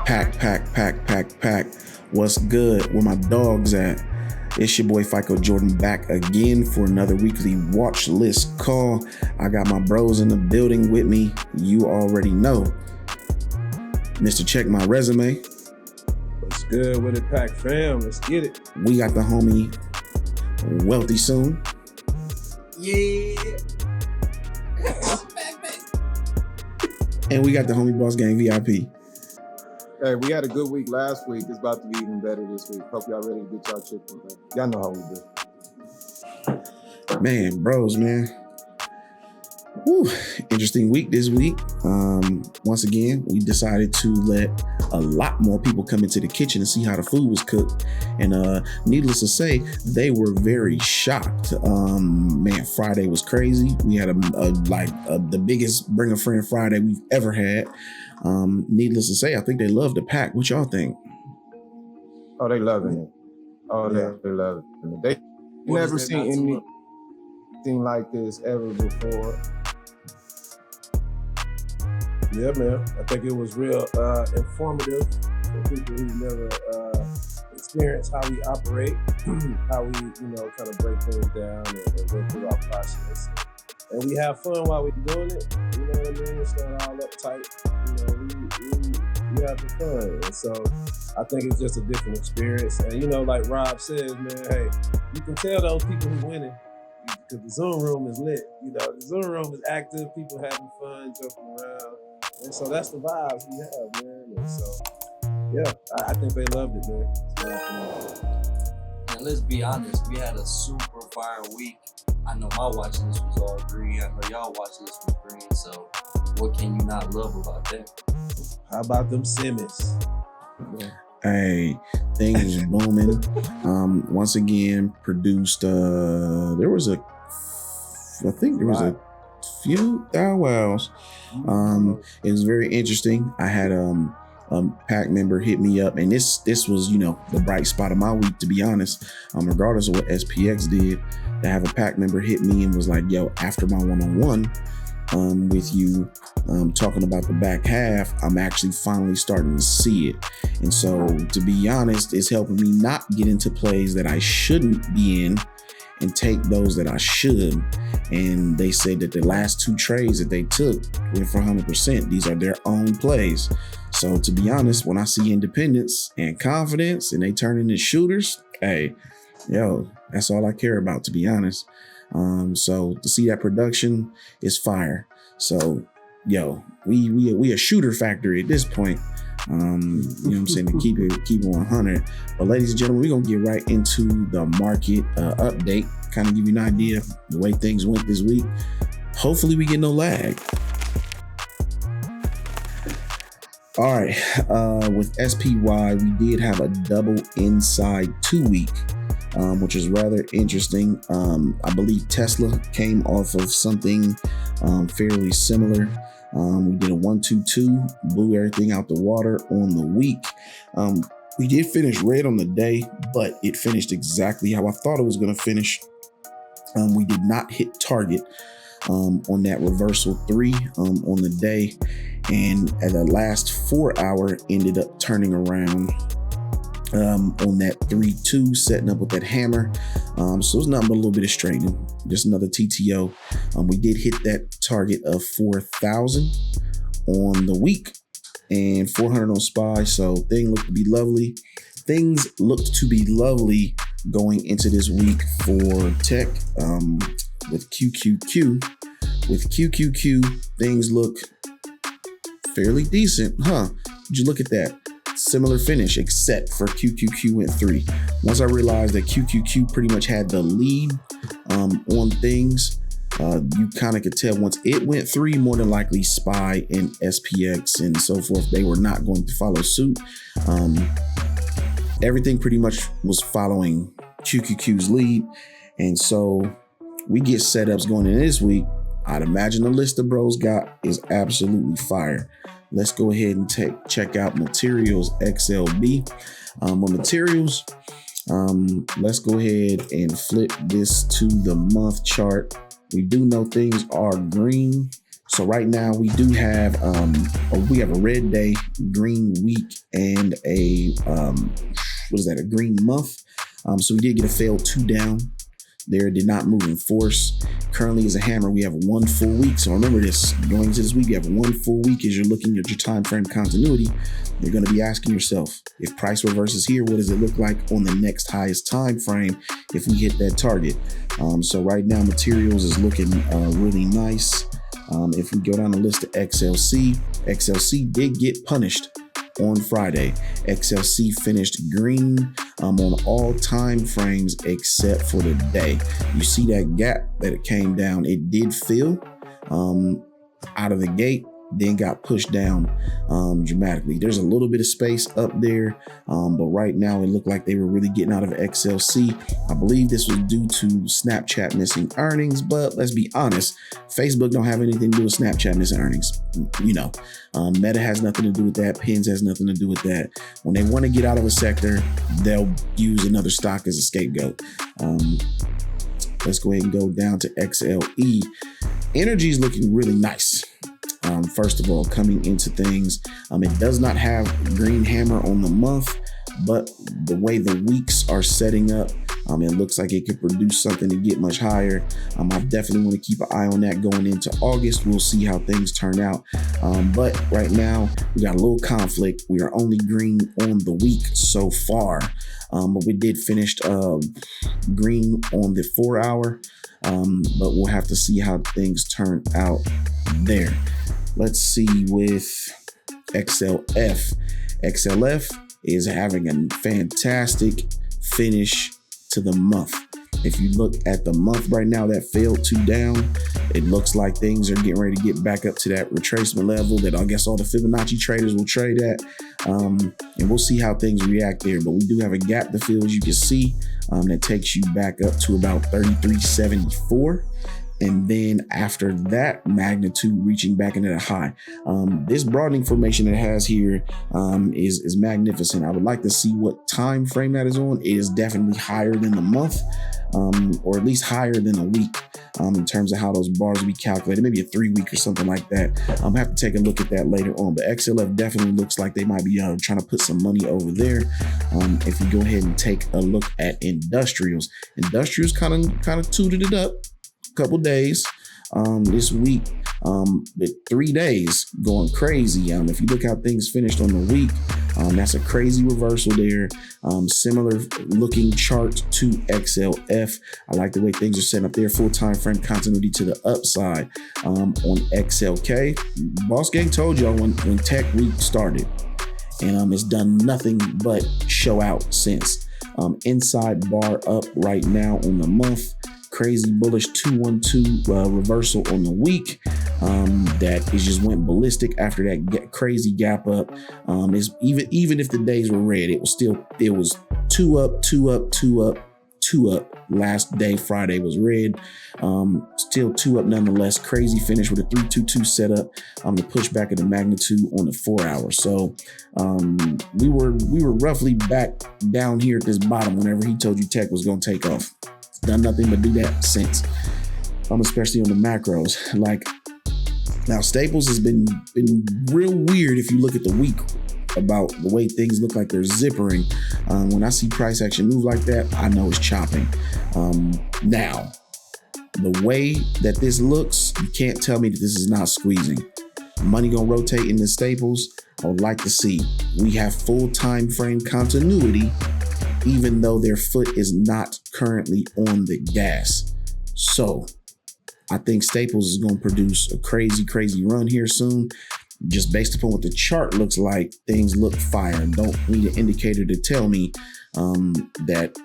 Pack. What's good? Where my dogs at? It's your boy FICO Jordan back again for another weekly watch list call. I got my bros in the building with me. You already know. Mr. Check My Resume. What's good with it, Pack fam? Let's get it. We got the homie Wealthy Soon. Yeah. And we got the homie Boss Gang VIP. Hey, we had a good week last week. It's about to be even better this week. Hope y'all ready to get y'all chicken. Y'all know how we do. Man, bros, man. Whew. Interesting week this week. Once again, we decided to let a lot more people come into the kitchen and see how the food was cooked. And needless to say, they were very shocked. Man, Friday was crazy. We had the biggest Bring a Friend Friday we've ever had. Needless to say, I think they love the pack. What y'all think? Oh, they loving it. Oh, yeah, they love it. They never seen anything like this ever before. Yeah, man. I think it was real informative for people who never experienced how we operate, how we, kind of break things down and go through our process. And we have fun while we're doing it. You know what I mean? It's not all uptight. We have the fun. And so I think it's just a different experience. And like Rob says, man, hey, you can tell those people who winning because the Zoom room is lit. The Zoom room is active, people having fun, joking around. And so that's the vibes we have, man. And so, yeah, I think they loved it, man. And let's be honest, we had a super fire week. I know my watch list was all green. I know y'all watch list was green. So what can you not love about that? How about them Simmons? Yeah. Hey, things booming. Once again, produced. There was a few Thou Wows. It was very interesting. I had pack member hit me up, and this was the bright spot of my week, to be honest. Regardless of what SPX did, to have a pack member hit me and was like, "Yo, after my one-on-one with you, talking about the back half, I'm actually finally starting to see it." And so, to be honest, it's helping me not get into plays that I shouldn't be in and take those that I should. And they said that the last two trades that they took went for 100%. These are their own plays. So to be honest, when I see independence and confidence and they turn into shooters, hey, that's all I care about, to be honest. So to see that production is fire. So, we a shooter factory at this point. You know what I'm saying, to keep it 100. But ladies and gentlemen, we're gonna get right into the market update, kind of give you an idea of the way things went this week. Hopefully we get no lag. All right, with SPY, we did have a double inside 2 week, which is rather interesting. I believe Tesla came off of something fairly similar. We did a 1-2-2, blew everything out the water on the week. We did finish red on the day, but it finished exactly how I thought it was going to finish. We did not hit target on that reversal 3 on the day, and at the last 4 hour ended up turning around on that 3-2, setting up with that hammer. So it's nothing but a little bit of straightening, just another TTO. We did hit that target of 4,000 on the week and 400 on SPY. So things looked to be lovely. Things looked to be lovely going into this week for tech with QQQ. With QQQ, things look fairly decent, huh? Would you look at that? Similar finish, except for QQQ went 3. Once I realized that QQQ pretty much had the lead on things, you kind of could tell once it went 3, more than likely SPY and SPX and so forth, they were not going to follow suit. Everything pretty much was following QQQ's lead. And so we get setups going in this week. I'd imagine the list the bros got is absolutely fire. Let's go ahead and check out materials XLB. On materials, let's go ahead and flip this to the month chart. We do know things are green, So right now we do have we have a red day, green week, and a a green month. So we did get a failed 2 down there, did not move in force. Currently as a hammer, we have 1 full week. So remember this, going into this week, you have 1 full week. As you're looking at your time frame continuity, you're going to be asking yourself, if price reverses here, what does it look like on the next highest time frame if we hit that target? So right now, materials is looking really nice. If we go down the list of XLC did get punished on Friday. XLC finished green on all time frames except for the day. You see that gap that it came down, it did fill out of the gate, then got pushed down dramatically. There's a little bit of space up there, but right now it looked like they were really getting out of XLC. I believe this was due to Snapchat missing earnings, but let's be honest, Facebook don't have anything to do with Snapchat missing earnings. Meta has nothing to do with that. Pins has nothing to do with that. When they want to get out of a sector, they'll use another stock as a scapegoat. Let's go ahead and go down to XLE. Energy is looking really nice. First of all, coming into things, it does not have green hammer on the month, but the way the weeks are setting up, it looks like it could produce something to get much higher. I definitely want to keep an eye on that going into August. We'll see how things turn out. But right now, we got a little conflict. We are only green on the week so far, but we did finish green on the 4 hour, but we'll have to see how things turn out there. Let's see with XLF. XLF is having a fantastic finish to the month. If you look at the month right now, that failed 2 down. It looks like things are getting ready to get back up to that retracement level that I guess all the Fibonacci traders will trade at. And we'll see how things react there. But we do have a gap to fill, as you can see, that takes you back up to about 33.74. And then after that magnitude, reaching back into the high. This broadening formation it has here is magnificent. I would like to see what time frame that is on. It is definitely higher than the month, or at least higher than a week, in terms of how those bars will be calculated. Maybe a 3 week or something like that. I'll have to take a look at that later on. But XLF definitely looks like they might be trying to put some money over there. If we go ahead and take a look at industrials kind of tooted it up. Couple days this week, with 3 days going crazy. If you look how things finished on the week, that's a crazy reversal there. Similar looking chart to XLF. I like the way things are set up there. Full time frame continuity to the upside on XLK. Boss Gang told y'all when Tech Week started, and it's done nothing but show out since. Inside bar up right now on the month. Crazy bullish 212 reversal on the week. That is just went ballistic after that crazy gap up. Is even if the days were red, it was 2 up, 2 up, 2 up, 2 up. Last day, Friday, was red. Still 2 up nonetheless. Crazy finish with a 322 setup. The pushback of the magnitude on the 4 hour. So we were roughly back down here at this bottom whenever he told you Tech was gonna take off. Done nothing but do that since, especially on the macros. Like now, Staples has been real weird if you look at the week about the way things look like they're zippering. When I see price action move like that, I know it's chopping. Now, the way that this looks, you can't tell me that this is not squeezing. Money gonna rotate into Staples. I would like to see. We have full time frame continuity, even though their foot is not currently on the gas. So I think Staples is going to produce a crazy run here soon. Just based upon what the chart looks like, things look fire. Don't need an indicator to tell me that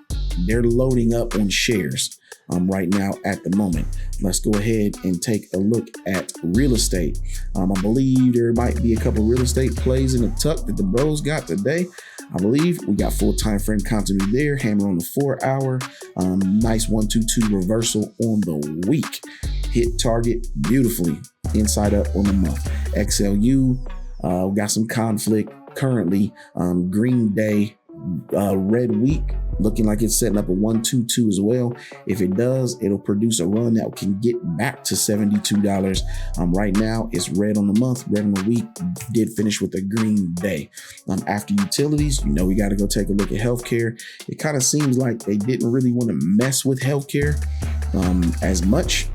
they're loading up on shares right now at the moment. Let's go ahead and take a look at real estate. I believe there might be a couple real estate plays in the tuck that the bros got today. I believe we got full time frame continuity there. Hammer on the 4 hour. Nice 122 reversal on the week. Hit target beautifully inside up on the month. XLU, we got some conflict currently. Green day, red week. looking like it's setting up a 1-2-2 as well. If it does, it'll produce a run that can get back to $72. Right now, it's red on the month, red on the week. Did finish with a green day. After utilities, we got to go take a look at healthcare. It kind of seems like they didn't really want to mess with healthcare as much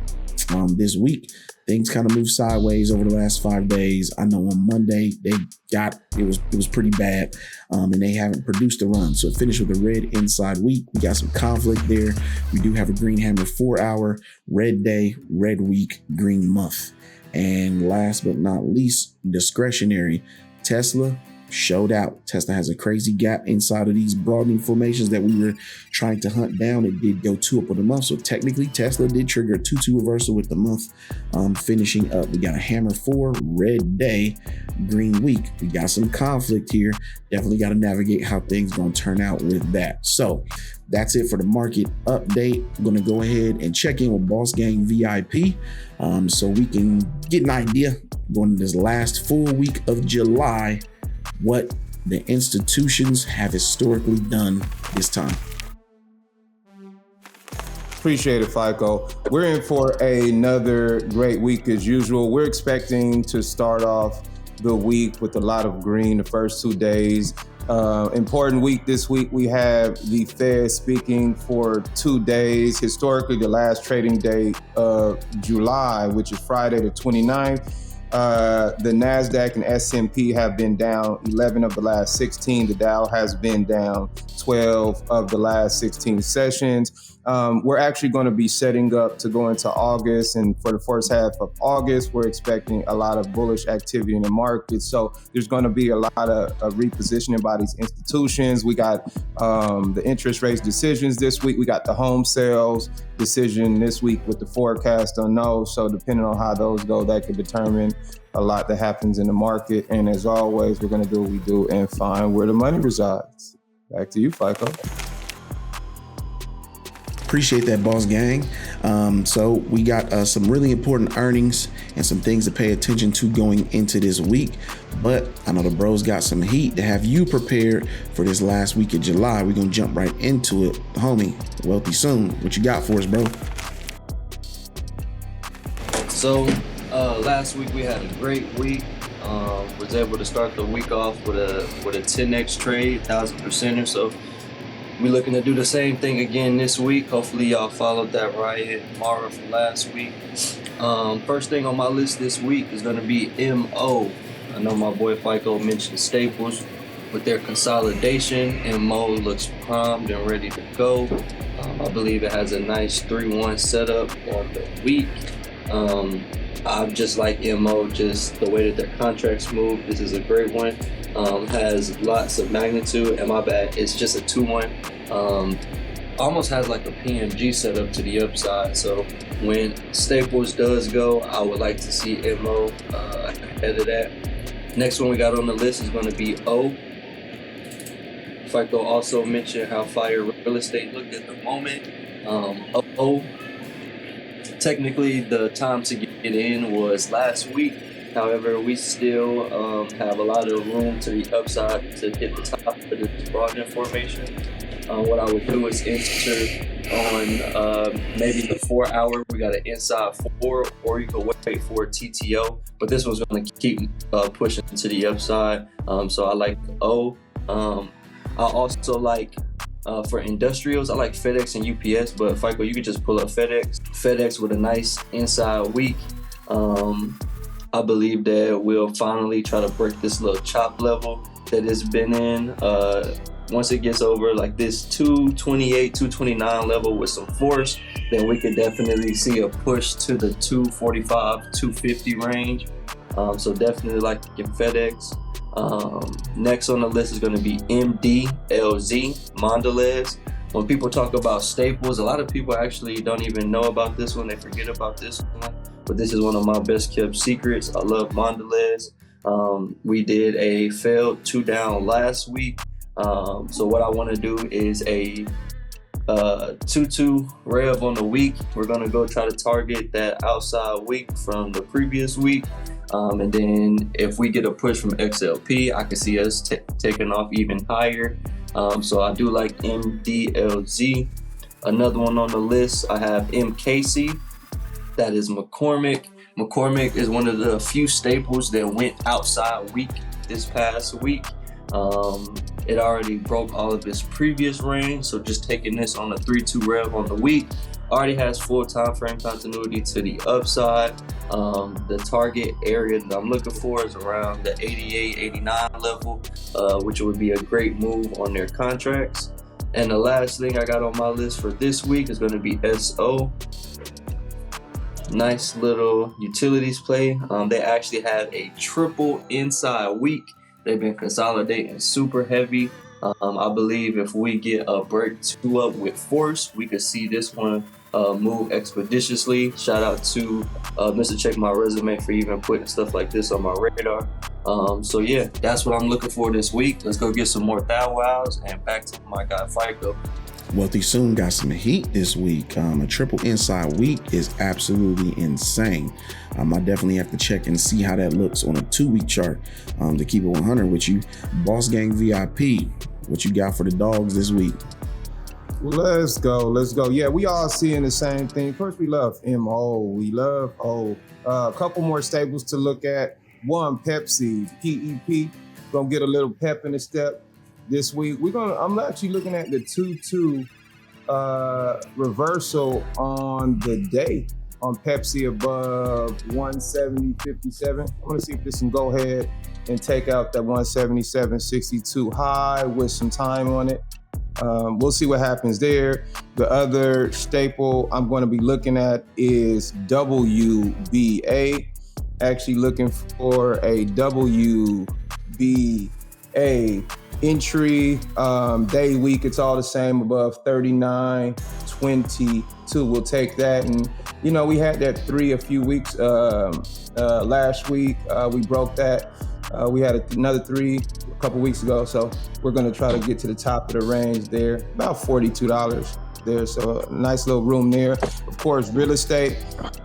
this week. Things kind of moved sideways over the last 5 days. I know on Monday it was pretty bad, and they haven't produced a run. So it finished with a red inside week. We got some conflict there. We do have a green hammer 4 hour, red day, red week, green month. And last but not least, discretionary. Tesla showed out. Tesla has a crazy gap inside of these broadening formations that we were trying to hunt down. It did go 2 up on the month. So technically Tesla did trigger a 2-2 reversal with the month finishing up. We got a hammer 4, red day, green week. We got some conflict here. Definitely got to navigate how things going to turn out with that. So that's it for the market update. I'm going to go ahead and check in with Boss Gang VIP so we can get an idea going into this last full week of July, what the institutions have historically done this time. Appreciate it, FICO. We're in for another great week as usual. We're expecting to start off the week with a lot of green the first 2 days. Important week this week. We have the Fed speaking for 2 days. Historically, the last trading day of July, which is Friday the 29th. The NASDAQ and S&P have been down 11 of the last 16. The Dow has been down 12 of the last 16 sessions. We're actually going to be setting up to go into August. And for the first half of August, we're expecting a lot of bullish activity in the market. So there's going to be a lot of repositioning by these institutions. We got the interest rates decisions this week. We got the home sales decision this week with the forecast on those. So depending on how those go, that could determine a lot that happens in the market. And as always, we're going to do what we do and find where the money resides. Back to you, FICO. Appreciate that, Boss Gang. So we got some really important earnings and some things to pay attention to going into this week. But I know the bros got some heat to have you prepared for this last week of July. We're going to jump right into it. Homie, Wealthy Soon, what you got for us, bro? So last week we had a great week. Was able to start the week off with a 10x trade, 1,000%. So we're looking to do the same thing again this week. Hopefully y'all followed that right tomorrow from last week. First thing on my list this week is going to be MO. I know my boy FICO mentioned Staples with their consolidation. MO looks primed and ready to go. I believe it has a nice 3-1 setup on the week. I just like MO, just the way that their contracts move. This is a great one. Has lots of magnitude, and my bad, it's just a 2-1. Almost has like a PMG setup to the upside. So when Staples does go, I would like to see MO ahead of that. Next one we got on the list is going to be O. FICO also mentioned how fire real estate looked at the moment. O. Technically, the time to get in was last week. However, we still have a lot of room to the upside to hit the top of this broadening formation. What I would do is enter on maybe the 4 hour. We got an inside 4, or you can wait for a TTO. But this one's going to keep pushing to the upside. So I like O. I also like for industrials, I like FedEx and UPS. But FICO, you could just pull up FedEx. FedEx with a nice inside week. I believe that we'll finally try to break this little chop level that it's been in. Once it gets over like this 228, 229 level with some force, then we could definitely see a push to the 245, 250 range. So definitely like in FedEx. Next on the list is going to be MDLZ, Mondelez. When people talk about Staples, a lot of people actually don't even know about this one. They forget about this one. But this is one of my best kept secrets. I love Mondelez. We did a failed 2 down last week. So what I want to do is a 2-2 rev on the week. We're going to go try to target that outside week from the previous week. And then if we get a push from XLP, I can see us taking off even higher. So I do like MDLZ. Another one on the list, I have MKC. That is McCormick. McCormick is one of the few staples that went outside week this past week. It already broke all of its previous range, so just taking this on a 3-2 rev on the week already has full time frame continuity to the upside. The target area that I'm looking for is around the 88, 89 level, which would be a great move on their contracts. And the last thing I got on my list for this week is going to be SO. Nice little utilities play. They actually had a triple inside week. They've been consolidating super heavy. I believe if we get a break 2 up with force, we could see this one move expeditiously. Shout out to Mr. Check My Resume for even putting stuff like this on my radar. So yeah, that's what I'm looking for this week. Let's go get some more thou wows and back to my guy FICO. Wealthy Soon got some heat this week. A triple inside week is absolutely insane. I definitely have to check and see how that looks on a 2-week chart. To keep it 100 with you, Boss Gang VIP, what you got for the dogs this week? Let's go. Yeah, we all seeing the same thing. First, we love MO. We love O. A couple more staples to look at. One, Pepsi, PEP. Gonna get a little pep in the step this week. I'm actually looking at the 2-2 reversal on the day on Pepsi above 170.57. I'm gonna see if this can go ahead and take out that 177.62 high with some time on it. We'll see what happens there. The other staple I'm going to be looking at is WBA. Actually looking for a WBA entry. Day, week, it's all the same above 39.22. We'll take that. And, we had that 3 a few weeks. Last week, we broke that. We had another 3 a couple weeks ago, so we're going to try to get to the top of the range there, about $42 there, so a nice little room there. Of course, real estate,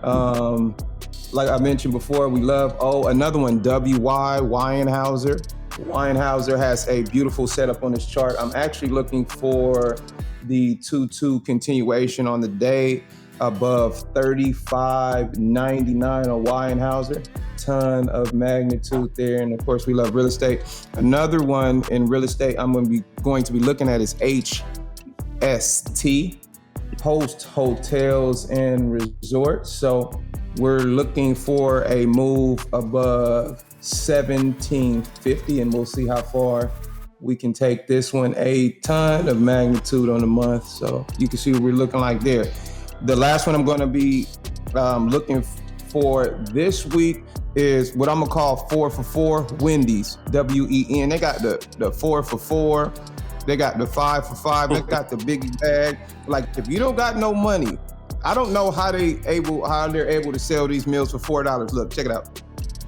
like I mentioned before, we love another one, WY, Weinhauser. Weinhauser has a beautiful setup on this chart. I'm actually looking for the 2-2 continuation on the day above 35.99 on Weinhauser. Ton of magnitude there, and of course we love real estate. Another one in real estate I'm going to be looking at is HST, Host Hotels and Resorts. So we're looking for a move above 1750, and we'll see how far we can take this one. A ton of magnitude on the month, so you can see what we're looking like there. The last one I'm going to be looking for this week is what I'm gonna call 4 for 4 Wendy's, WEN. They got the 4 for 4, they got the 5 for 5, they got the biggie bag. Like, if you don't got no money, I don't know how they're able to sell these meals for $4. Look, check it out.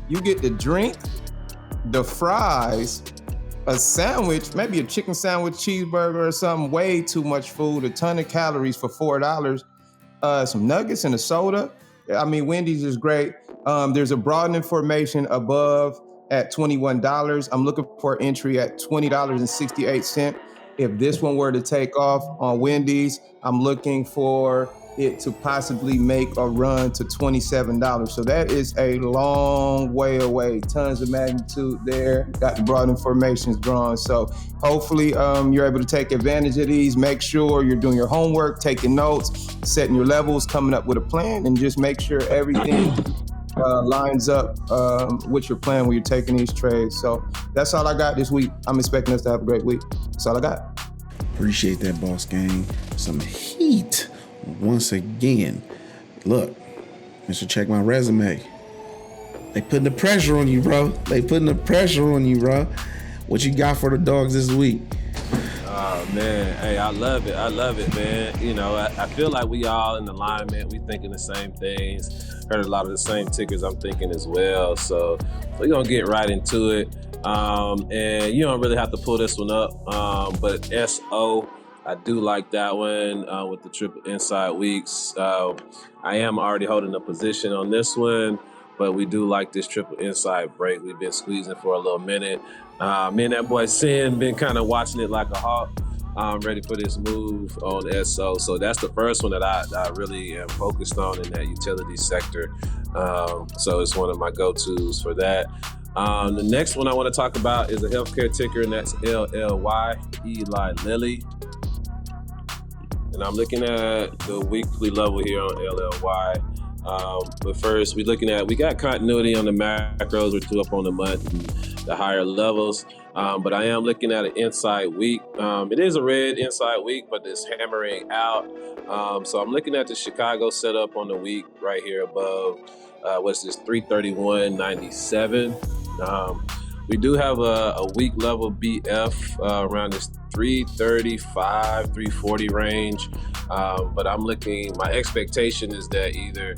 You get the drink, the fries, a sandwich, maybe a chicken sandwich, cheeseburger or something, way too much food, a ton of calories for $4. Some nuggets and a soda. I mean, Wendy's is great. There's a broadening formation above at $21. I'm looking for entry at $20.68. If this one were to take off on Wendy's, I'm looking for it to possibly make a run to $27. So that is a long way away. Tons of magnitude there. Got the broadening formations drawn. So hopefully you're able to take advantage of these. Make sure you're doing your homework, taking notes, setting your levels, coming up with a plan, and just make sure everything lines up with your plan when you're taking these trades. So that's all I got this week. I'm expecting us to have a great week. That's all I got. Appreciate that, Boss Gang. Some heat once again. Look, Mr. Check My Resume. They putting the pressure on you, bro. What you got for the dogs this week? Oh man, hey, I love it, man. I feel like we all in alignment. We thinking the same things. Heard a lot of the same tickers I'm thinking as well. So we're gonna get right into it. And you don't really have to pull this one up. But SO, I do like that one with the triple inside weeks. I am already holding a position on this one. but we do like this triple inside break. We've been squeezing for a little minute. Me and that boy Sin been kind of watching it like a hawk. Ready for this move on SO. So that's the first one that I really am focused on in that utility sector. So it's one of my go-tos for that. The next one I want to talk about is a healthcare ticker, and that's Lly Eli Lilly. And I'm looking at the weekly level here on LLY. But first, we got continuity on the macros. We're 2 up on the month and the higher levels. But I am looking at an inside week. It is a red inside week, but it's hammering out. So I'm looking at the Chicago setup on the week right here above, what's this, 331.97. We do have a week level BF around this 335, 340 range. But my expectation is that either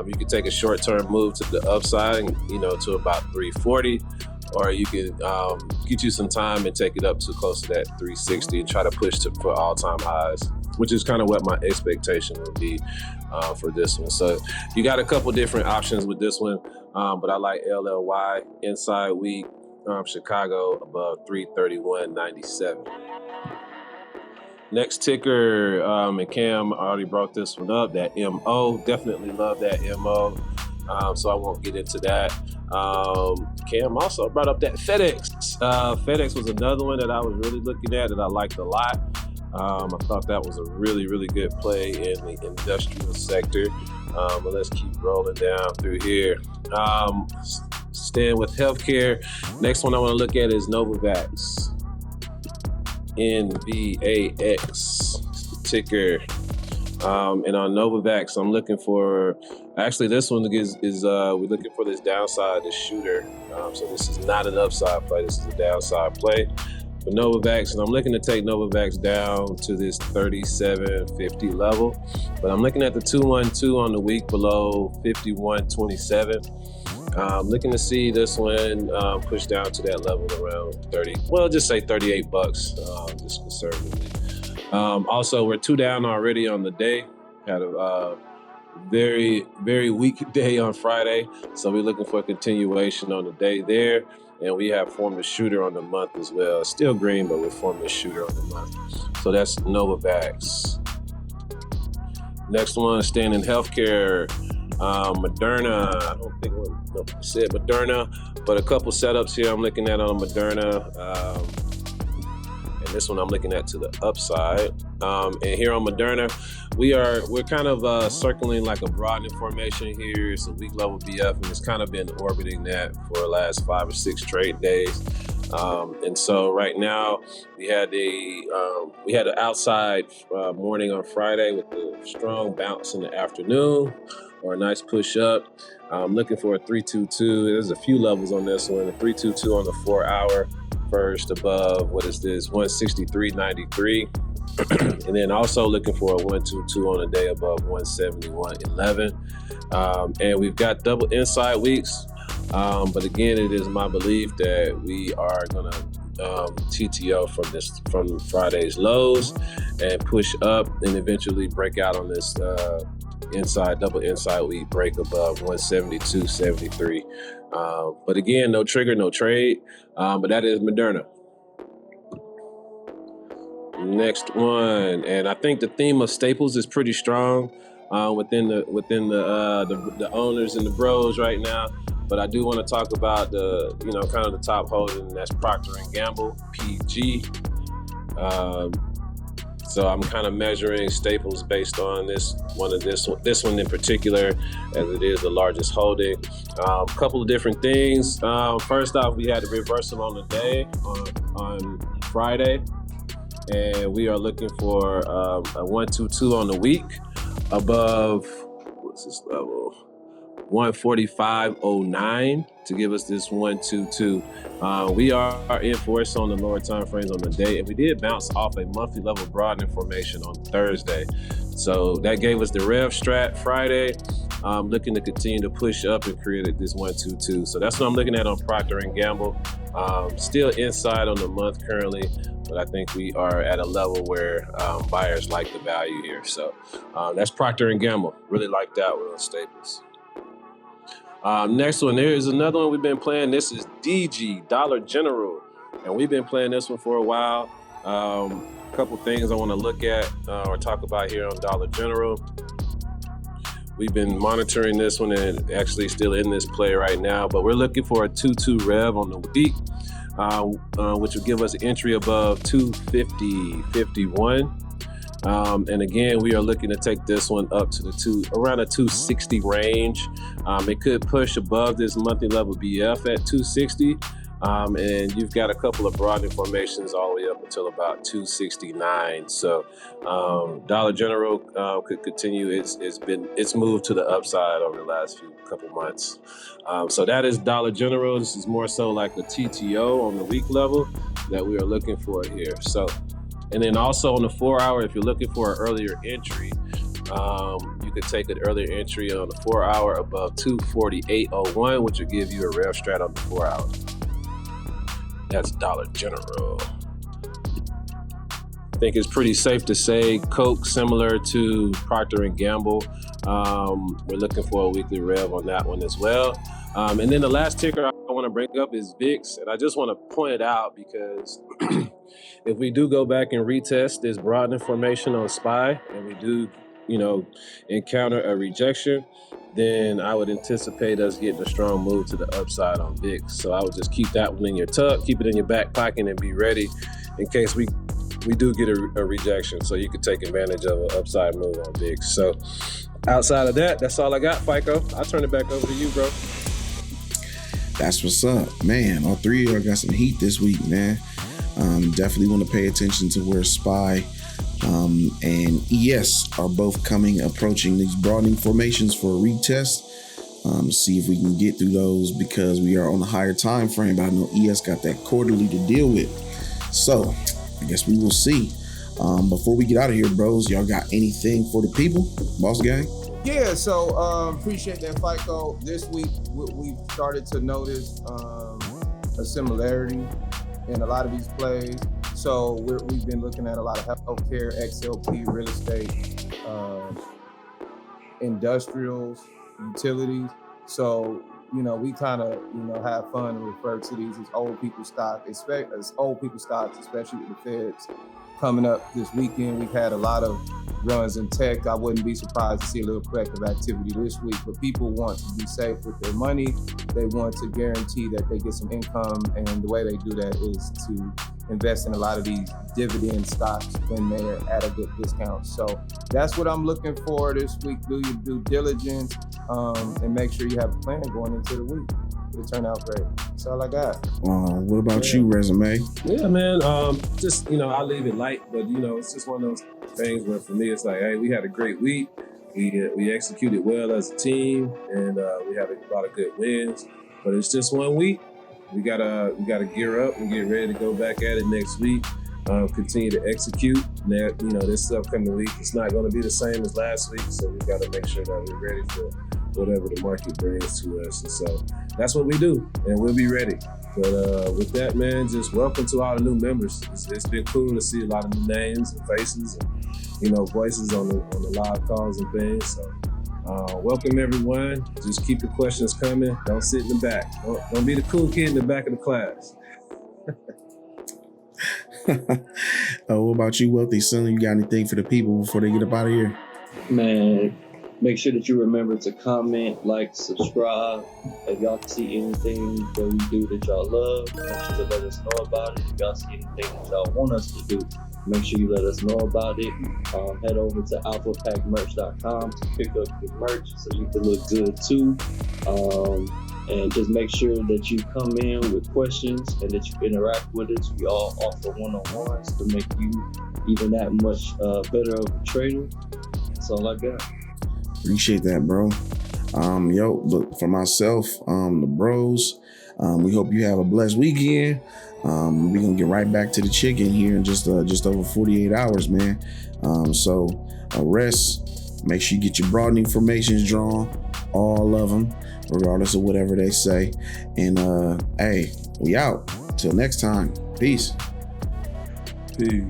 you can take a short-term move to the upside, to about 340, or you can get you some time and take it up to close to that 360 and try to push for all-time highs, which is kind of what my expectation would be for this one. So you got a couple different options with this one, but I like LLY inside week, Chicago above 331.97. Next ticker, and Cam already brought this one up, that MO. Definitely love that MO, so I won't get into that. Cam also brought up that FedEx. FedEx was another one that I was really looking at that I liked a lot. I thought that was a really, really good play in the industrial sector. But let's keep rolling down through here. Staying with healthcare, next one I want to look at is Novavax. NVAX ticker. And on Novavax, I'm looking for, actually this one is we're looking for this downside, this shooter. So this is not an upside play, this is a downside play for Novavax. And I'm looking to take Novavax down to this 37.50 level. But I'm looking at the 212 on the week below 51.27. Looking to see this one push down to that level around 30. Well, just say $38, just conservatively. Also, we're 2 down already on the day. Had a very, very weak day on Friday, so we're looking for a continuation on the day there. And we have formed a shooter on the month as well. Still green, but we're forming a shooter on the month. So that's Novavax. Next one, staying in healthcare. Moderna, I don't think I said Moderna, but a couple setups here I'm looking at on Moderna. And this one I'm looking at to the upside. And here on Moderna, we're kind of circling like a broadening formation here. It's a weak level BF, and it's kind of been orbiting that for the last 5 or 6 trade days. And so right now we had an outside morning on Friday with a strong bounce in the afternoon, or a nice push up. I'm looking for a 322. There's a few levels on this one. A 322 on the 4-hour first above, what is this, 163.93. And then also looking for a 122 on the day above 171.11. And we've got double inside weeks. But again, it is my belief that we are gonna TTO from Friday's lows and push up and eventually break out on this double inside week break above 172.73. But again, no trigger, no trade. But that is Moderna. Next one, and I think the theme of staples is pretty strong within the owners and the bros right now. But I do want to talk about the kind of the top holding, and that's Procter & Gamble, PG. So I'm kind of measuring staples based on this one in particular, as it is the largest holding. A couple of different things. First off, we had a reversal on the day on Friday, and we are looking for a 122 on the week above, what's this level? 145.09 to give us this 122. We are in force on the lower time frames on the day, and we did bounce off a monthly level broadening formation on Thursday. So that gave us the rev strat Friday. Looking to continue to push up and create this 122. So that's what I'm looking at on Procter & Gamble. Still inside on the month currently, but I think we are at a level where buyers like the value here. So that's Procter & Gamble. Really like that one on staples. Next one, there is another one we've been playing. This is DG, Dollar General. And we've been playing this one for a while. A couple things I want to look at or talk about here on Dollar General. We've been monitoring this one and actually still in this play right now, but we're looking for a 2-2 rev on the week, which will give us an entry above 250.51. And again, we are looking to take this one up to around a 260 range. It could push above this monthly level BF at 260. And you've got a couple of broadening formations all the way up until about 269. So Dollar General could continue. It's moved to the upside over the last couple months. So that is Dollar General. This is more so like a TTO on the week level that we are looking for here. So, and then also on the 4 hour, if you're looking for an earlier entry, you could take an earlier entry on the 4 hour above 248.01, which will give you a rev strat on the 4 hour. That's Dollar General. I think it's pretty safe to say Coke, similar to Procter & Gamble. We're looking for a weekly rev on that one as well. And then the last ticker I want to bring up is Vixx. And I just want to point it out because if we do go back and retest this broadening formation on SPY and we do, encounter a rejection, then I would anticipate us getting a strong move to the upside on Vixx. So I would just keep that one in your tuck, keep it in your back pocket, and be ready in case we do get a rejection. So you could take advantage of an upside move on Vixx. So outside of that, that's all I got, FICO. I'll turn it back over to you, bro. That's what's up, man. All three of y'all got some heat this week, man. Definitely want to pay attention to where SPY and ES are both approaching these broadening formations for a retest. See if we can get through those because we are on a higher time frame, but I know ES got that quarterly to deal with. So I guess we will see. Before we get out of here, bros, y'all got anything for the people, boss gang? Yeah, so appreciate that, FICO. This week we've started to notice a similarity in a lot of these plays. So we've been looking at a lot of healthcare, XLP, real estate, industrials, utilities. So, we kind of, have fun and refer to these as old people stocks, especially with the Feds coming up this weekend. We've had a lot of runs in tech. I wouldn't be surprised to see a little corrective activity this week, but people want to be safe with their money. They want to guarantee that they get some income, and the way they do that is to invest in a lot of these dividend stocks when they're at a good discount. So that's what I'm looking for this week. Do your due diligence and make sure you have a plan going into the week. It'll turn out great. That's all I got. What about you, Resume? Yeah, man. Just, I'll leave it light, but, it's just one of those things where for me, it's like, hey, we had a great week. We executed well as a team, and we had a lot of good wins, but it's just 1 week. We gotta gear up and get ready to go back at it next week. Continue to execute. That this upcoming week, it's not going to be the same as last week, so we got to make sure that we're ready for whatever the market brings to us. And so that's what we do, and we'll be ready. But with that, man, just welcome to all the new members. It's been cool to see a lot of new names and faces and voices on the live calls and things. So. Welcome everyone. Just keep your questions coming. Don't sit in the back. Don't be the cool kid in the back of the class. What about you, Wealthy Son? You got anything for the people before they get up out of here? Man, make sure that you remember to comment, like, subscribe. If y'all see anything that we do that y'all love, make sure to let us know about it. If y'all see anything that y'all want us to do, make sure you let us know about it. Head over to alphapackmerch.com to pick up your merch so you can look good too. And just make sure that you come in with questions and that you interact with us. We all offer one-on-ones to make you even that much better of a trader. That's all I got. Appreciate that, bro. Look, for myself, the bros, we hope you have a blessed weekend. We're gonna get right back to the chicken here in just over 48 hours, man. So rest, make sure you get your broadening formations drawn, all of them, regardless of whatever they say. And hey, we out. Till next time. Peace. Peace.